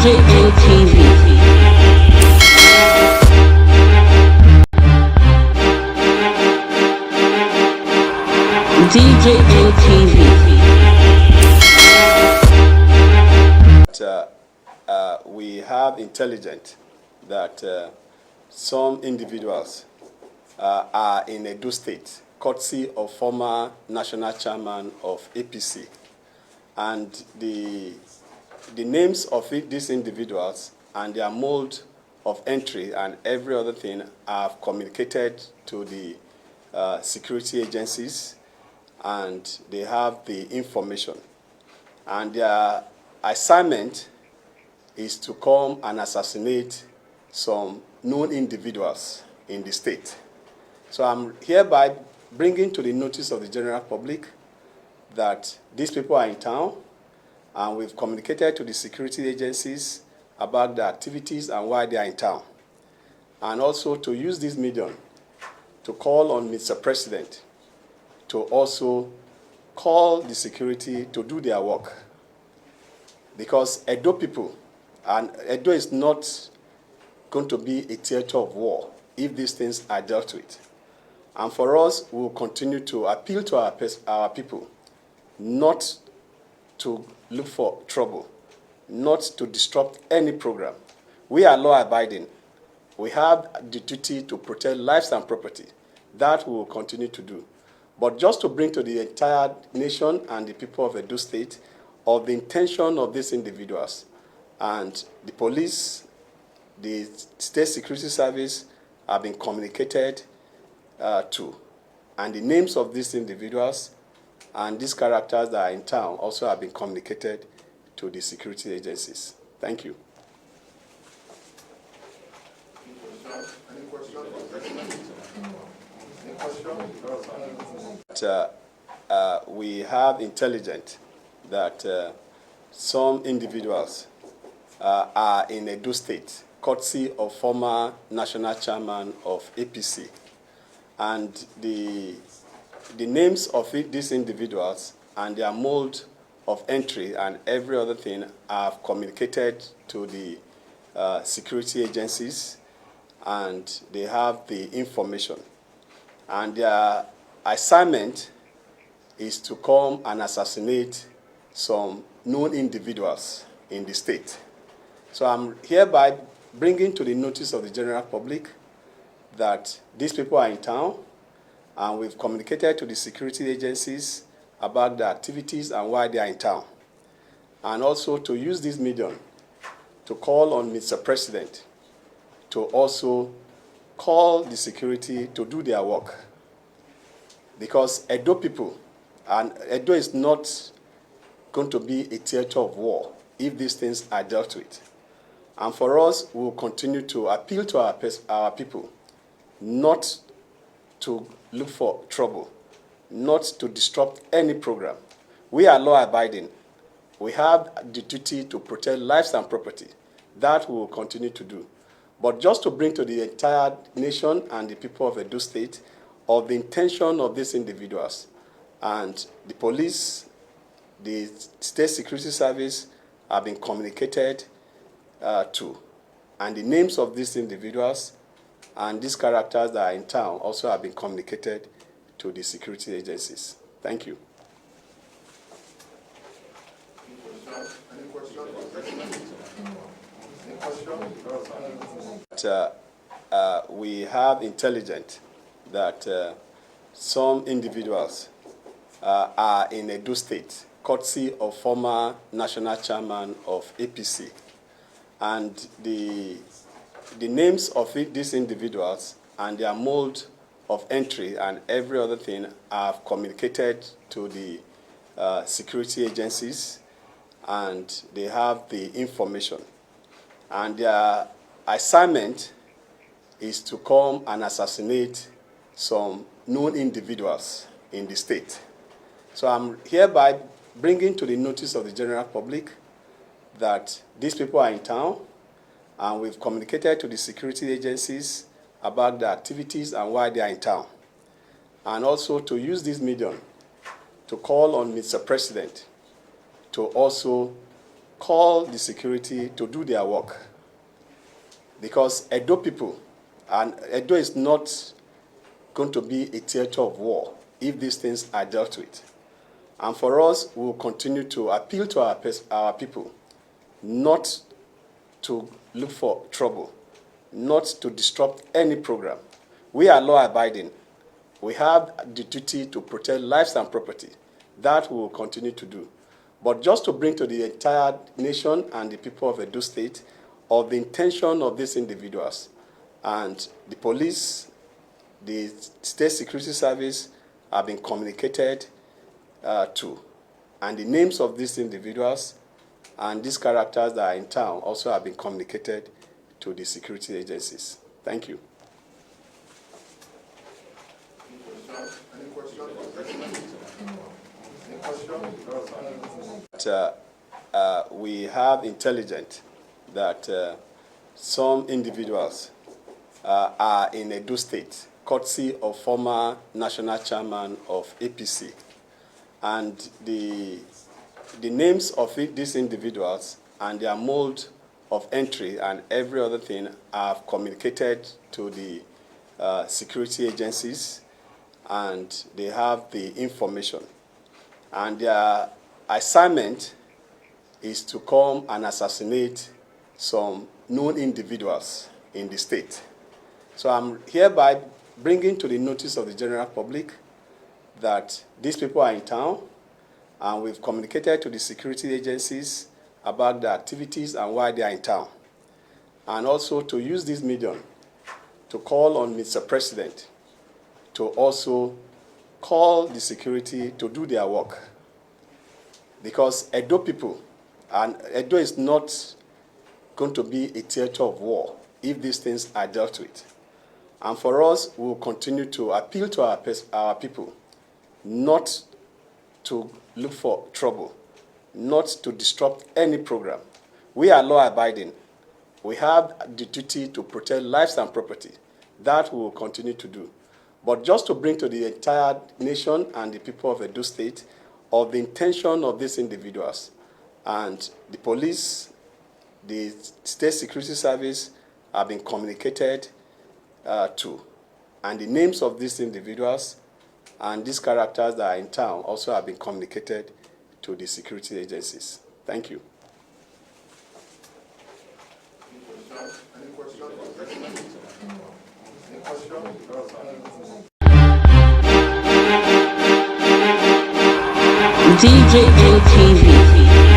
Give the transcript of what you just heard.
DJA We have intelligence that some individuals are in Edo State, courtesy of former national chairman of APC. And the names of these individuals and their mode of entry and every other thing are communicated to the security agencies, and they have the information. And their assignment is to come and assassinate some known individuals in the state. So I'm hereby bringing to the notice of the general public that these people are in town, and we've communicated to the security agencies about the activities and why they are in town. And also to use this medium to call on Mr. President to also call the security to do their work. Because Edo people, and Edo is not going to be a theater of war if these things are dealt with. And for us, we will continue to appeal to our people not to look for trouble, not to disrupt any program. We are law-abiding. We have the duty to protect lives and property. That we will continue to do. But just to bring to the entire nation and the people of Edo State of the intention of these individuals, and the police, the State Security Service have been communicated to, and the names of these individuals and these characters that are in town also have been communicated to the security agencies. Thank you. Any questions? We have intelligence that some individuals are in Edo State, courtesy of former national chairman of APC. And the names of these individuals and their mode of entry and every other thing are communicated to the security agencies, and they have the information. And their assignment is to come and assassinate some known individuals in the state. So I'm hereby bringing to the notice of the general public that these people are in town, and we've communicated to the security agencies about the activities and why they are in town. And also to use this medium to call on Mr. President to also call the security to do their work. Because Edo people, and Edo is not going to be a theater of war if these things are dealt with. And for us, we will continue to appeal to our people not to look for trouble, not to disrupt any program. We are law-abiding. We have the duty to protect lives and property. That we will continue to do. But just to bring to the entire nation and the people of Edo State of the intention of these individuals, and the police, the State Security Service have been communicated to, and the names of these individuals and these characters that are in town also have been communicated to the security agencies. Thank you. Any questions? We have intelligence that some individuals are in Edo State, courtesy of former national chairman of APC. And the names of these individuals and their mode of entry and every other thing are communicated to the security agencies, and they have the information. And their assignment is to come and assassinate some known individuals in the state. So I'm hereby bringing to the notice of the general public that these people are in town, and we've communicated to the security agencies about the activities and why they are in town. And also to use this medium to call on Mr. President to also call the security to do their work. Because Edo people, and Edo is not going to be a theater of war if these things are dealt with. And for us, we will continue to appeal to our people not to look for trouble, not to disrupt any program. We are law-abiding. We have the duty to protect lives and property. That we will continue to do. But just to bring to the entire nation and the people of Edo State of the intention of these individuals, and the police, the State Security Service have been communicated to, and the names of these individuals and these characters that are in town also have been communicated to the security agencies. Thank you. Any questions? Any questions? We have intelligence that some individuals are in Edo State, courtesy of former national chairman of APC. And the names of these individuals and their mode of entry and every other thing are communicated to the security agencies, and they have the information. And their assignment is to come and assassinate some known individuals in the state. So I'm hereby bringing to the notice of the general public that these people are in town, and we've communicated to the security agencies about the activities and why they are in town. And also to use this medium to call on Mr. President to also call the security to do their work. Because Edo people, and Edo is not going to be a theater of war if these things are dealt with. And for us, we will continue to appeal to our people not to look for trouble, not to disrupt any program. We are law-abiding. We have the duty to protect lives and property. That we will continue to do. But just to bring to the entire nation and the people of Edo State of the intention of these individuals, and the police, the State Security Service have been communicated to, and the names of these individuals and these characters that are in town also have been communicated to the security agencies. Thank you. Any questions? Any questions? DJ ATV.